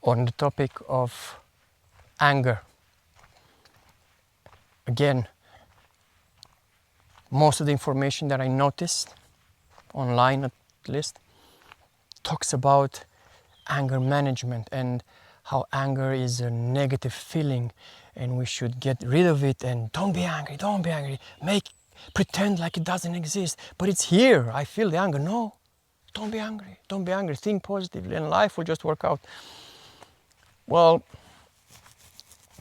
on the topic of anger. Again, most of the information that I noticed, online at least, talks about anger management and how anger is a negative feeling and we should get rid of it and don't be angry, pretend like it doesn't exist, but it's here, I feel the anger. No, don't be angry, think positively and life will just work out. Well,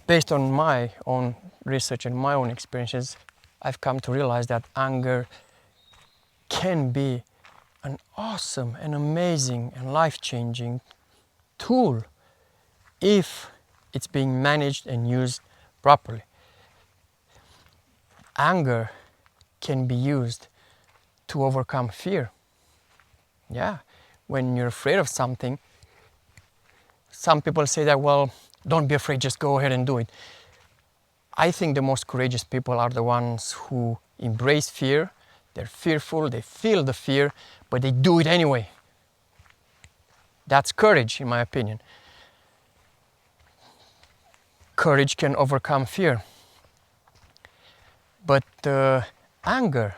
based on my own research and my own experiences, I've come to realize that anger can be an awesome and amazing and life-changing tool if it's being managed and used properly. Anger can be used to overcome fear. Yeah, when you're afraid of something, some people say that, well, don't be afraid, just go ahead and do it. I think the most courageous people are the ones who embrace fear. They're fearful, they feel the fear, but they do it anyway. That's courage, in my opinion. Courage can overcome fear. But anger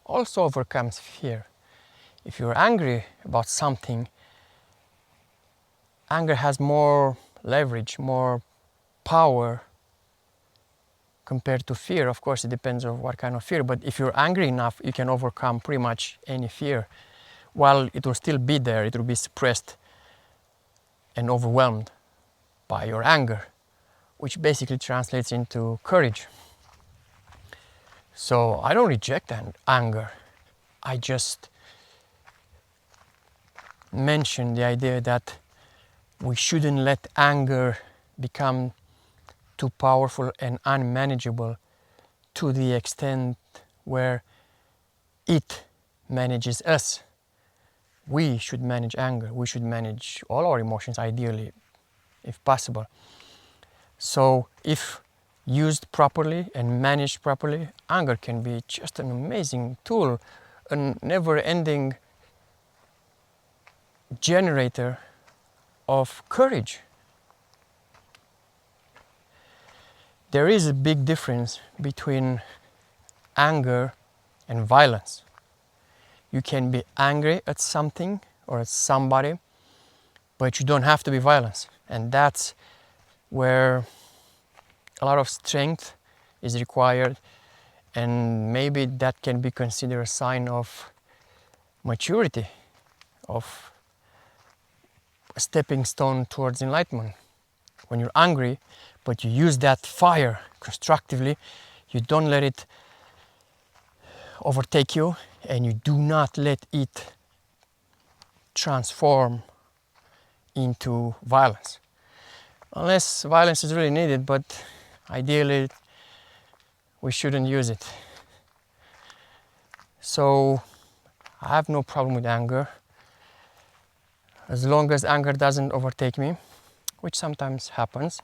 also overcomes fear. If you're angry about something, anger has more leverage, more power compared to fear. Of course, it depends on what kind of fear, but if you're angry enough, you can overcome pretty much any fear. While it will still be there, it will be suppressed and overwhelmed by your anger, which basically translates into courage. So I don't reject anger. I just mention the idea that we shouldn't let anger become too powerful and unmanageable to the extent where it manages us. We should manage anger. We should manage all our emotions, ideally, if possible. So if used properly and managed properly, anger can be just an amazing tool, a never-ending generator of courage. There is a big difference between anger and violence. You can be angry at something or at somebody, but you don't have to be violent. And that's where a lot of strength is required, and maybe that can be considered a sign of maturity, of a stepping stone towards enlightenment. When you're angry, but you use that fire constructively, you don't let it overtake you, and you do not let it transform into violence. Unless violence is really needed, but ideally we shouldn't use it. So I have no problem with anger, as long as anger doesn't overtake me, which sometimes happens.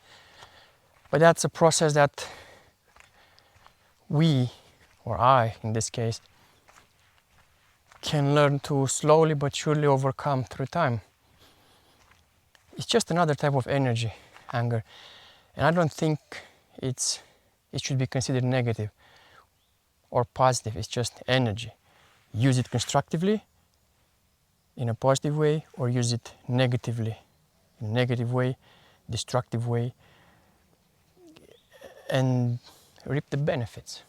But that's a process that we, or I in this case, can learn to slowly but surely overcome through time. It's just another type of energy, anger. And I don't think it should be considered negative or positive. It's just energy. Use it constructively, in a positive way, or use it negatively, in a negative way, destructive way, and reap the benefits.